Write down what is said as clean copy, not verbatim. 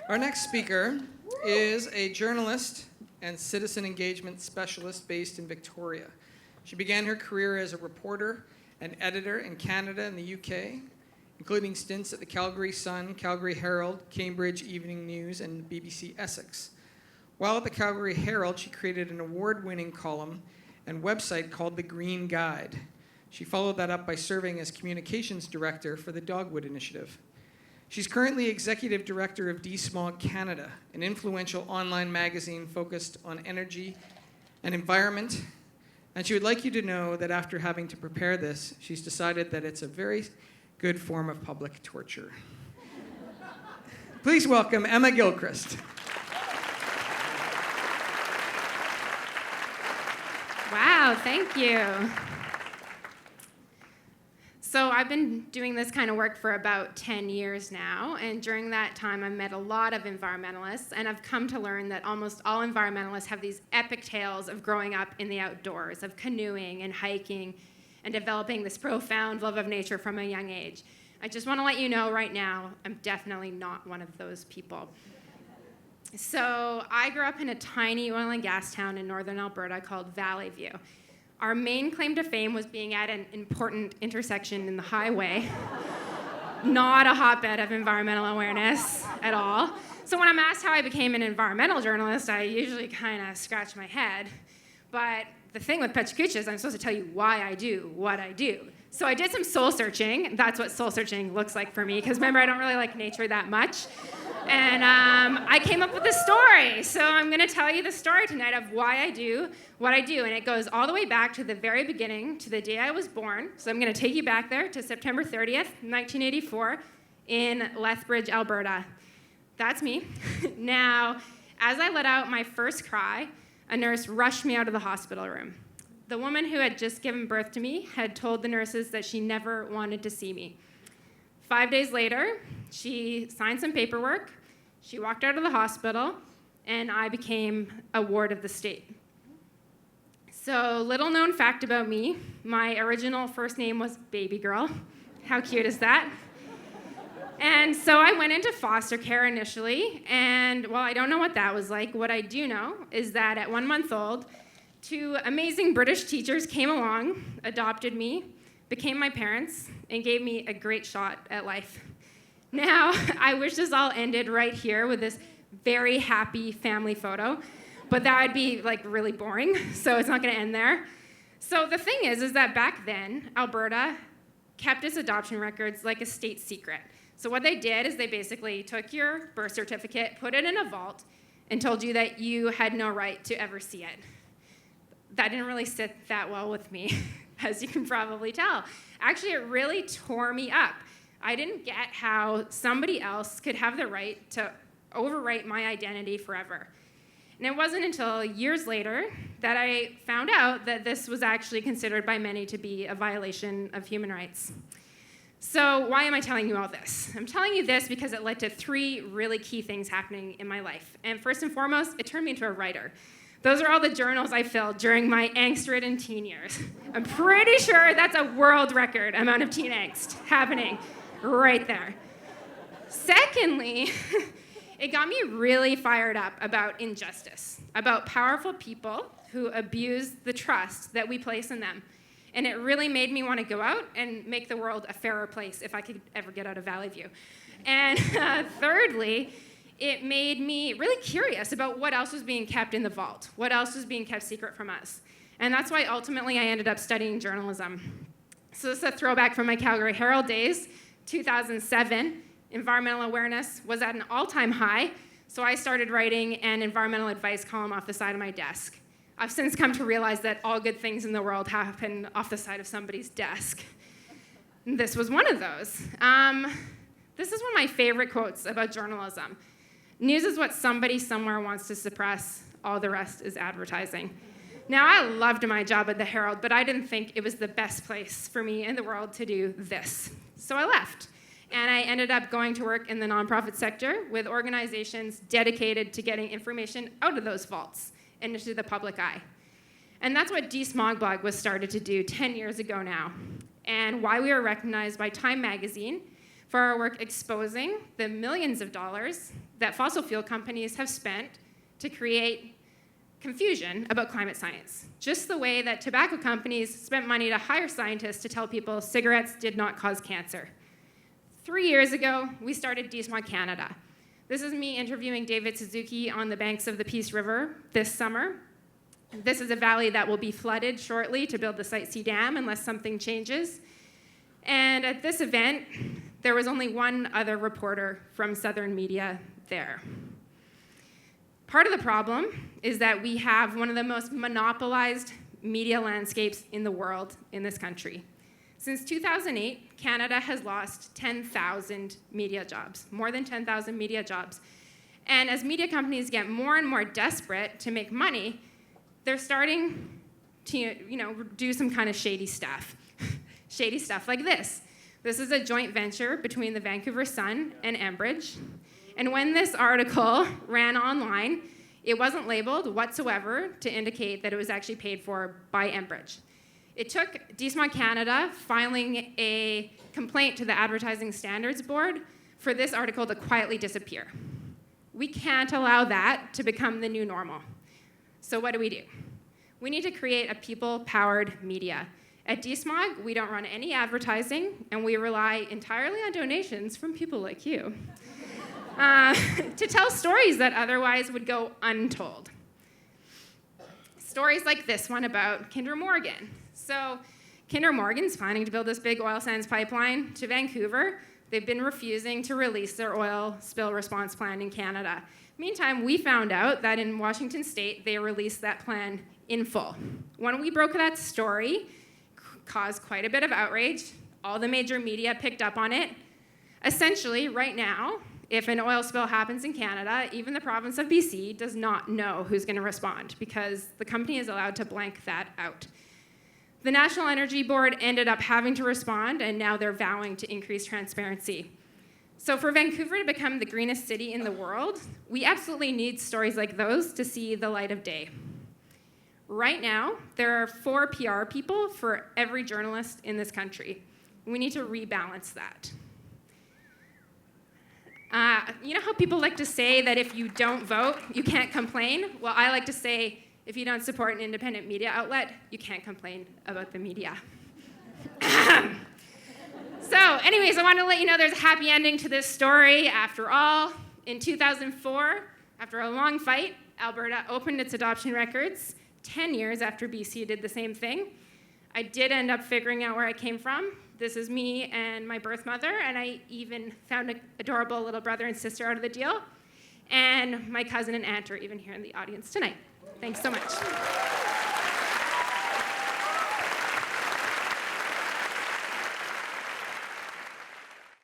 Our next speaker is a journalist and citizen engagement specialist based in Victoria. She began her career as a reporter and editor in Canada and the UK, including stints at the Calgary Sun, Calgary Herald, Cambridge Evening News, and BBC Essex. While at the Calgary Herald, she created an award-winning column and website called The Green Guide. She followed that up by serving as communications director for the Dogwood Initiative. She's currently executive director of DeSmog Canada, an influential online magazine focused on energy and environment. And she would like you to know that after having to prepare this, she's decided that it's a very good form of public torture. Please welcome Emma Gilchrist. Wow, thank you. So I've been doing this kind of work for about 10 years now, and during that time I've met a lot of environmentalists, and I've come to learn that almost all environmentalists have these epic tales of growing up in the outdoors, of canoeing and hiking, and developing this profound love of nature from a young age. I just want to let you know right now, I'm definitely not one of those people. So I grew up in a tiny oil and gas town in northern Alberta called Valley View. Our main claim to fame was being at an important intersection in the highway, not a hotbed of environmental awareness at all. So when I'm asked how I became an environmental journalist, I usually kind of scratch my head. But the thing with Pecha Kucha is I'm supposed to tell you why I do what I do. So I did some soul searching. That's what soul searching looks like for me, because remember, I don't really like nature that much. And I came up with a story. So I'm going to tell you the story tonight of why I do what I do. And it goes all the way back to the very beginning, to the day I was born. So I'm going to take you back there to September 30th, 1984, in Lethbridge, Alberta. That's me. Now, as I let out my first cry, a nurse rushed me out of the hospital room. The woman who had just given birth to me had told the nurses that she never wanted to see me. 5 days later, she signed some paperwork, she walked out of the hospital, and I became a ward of the state. So, little known fact about me, my original first name was Baby Girl. How cute is that? And so I went into foster care initially, and while I don't know what that was like, what I do know is that at 1 month old, 2 amazing British teachers came along, adopted me, became my parents, and gave me a great shot at life. Now, I wish this all ended right here with this very happy family photo, but that would be like really boring, so it's not gonna end there. So the thing is that back then, Alberta kept its adoption records like a state secret. So what they did is they basically took your birth certificate, put it in a vault, and told you that you had no right to ever see it. That didn't really sit that well with me, as you can probably tell. Actually, it really tore me up. I didn't get how somebody else could have the right to overwrite my identity forever. And it wasn't until years later that I found out that this was actually considered by many to be a violation of human rights. So why am I telling you all this? I'm telling you this because it led to 3 really key things happening in my life. And first and foremost, it turned me into a writer. Those are all the journals I filled during my angst-ridden teen years. I'm pretty sure that's a world record amount of teen angst happening right there. Secondly, it got me really fired up about injustice, about powerful people who abuse the trust that we place in them. And it really made me want to go out and make the world a fairer place if I could ever get out of Valley View. And thirdly, it made me really curious about what else was being kept in the vault, what else was being kept secret from us. And that's why ultimately I ended up studying journalism. So this is a throwback from my Calgary Herald days. 2007, environmental awareness was at an all-time high, so I started writing an environmental advice column off the side of my desk. I've since come to realize that all good things in the world happen off the side of somebody's desk. This was one of those. This is one of my favorite quotes about journalism. News is what somebody somewhere wants to suppress. All the rest is advertising. Now, I loved my job at the Herald, but I didn't think it was the best place for me in the world to do this. So I left. And I ended up going to work in the nonprofit sector with organizations dedicated to getting information out of those vaults and into the public eye. And that's what DeSmog blog was started to do 10 years ago now, and why we were recognized by Time magazine for our work exposing the millions of dollars that fossil fuel companies have spent to create confusion about climate science, just the way that tobacco companies spent money to hire scientists to tell people cigarettes did not cause cancer. 3 years ago, we started DeSmog Canada. This is me interviewing David Suzuki on the banks of the Peace River this summer. This is a valley that will be flooded shortly to build the Site C Dam unless something changes. And at this event, there was only one other reporter from Southern media there. Part of the problem is that we have one of the most monopolized media landscapes in the world in this country. Since 2008, Canada has lost 10,000 media jobs, more than 10,000 media jobs. And as media companies get more and more desperate to make money, they're starting to, do some kind of shady stuff. Shady stuff like this. This is a joint venture between the Vancouver Sun and Enbridge. And when this article ran online, it wasn't labeled whatsoever to indicate that it was actually paid for by Enbridge. It took DeSmog Canada filing a complaint to the Advertising Standards Board for this article to quietly disappear. We can't allow that to become the new normal. So what do? We need to create a people-powered media. At DeSmog, we don't run any advertising, and we rely entirely on donations from people like you to tell stories that otherwise would go untold. Stories like this one about Kinder Morgan. So Kinder Morgan's planning to build this big oil sands pipeline to Vancouver. They've been refusing to release their oil spill response plan in Canada. Meantime, we found out that in Washington State, they released that plan in full. When we broke that story, caused quite a bit of outrage. All the major media picked up on it. Essentially, right now, if an oil spill happens in Canada, even the province of BC does not know who's going to respond because the company is allowed to blank that out. The National Energy Board ended up having to respond, and now they're vowing to increase transparency. So for Vancouver to become the greenest city in the world, we absolutely need stories like those to see the light of day. Right now, there are 4 PR people for every journalist in this country. We need to rebalance that. You know how people like to say that if you don't vote, you can't complain? Well, I like to say, if you don't support an independent media outlet, you can't complain about the media. So anyways, I want to let you know there's a happy ending to this story. After all, in 2004, after a long fight, Alberta opened its adoption records 10 years after BC did the same thing. I did end up figuring out where I came from. This is me and my birth mother, and I even found an adorable little brother and sister out of the deal. And my cousin and aunt are even here in the audience tonight. Thanks so much.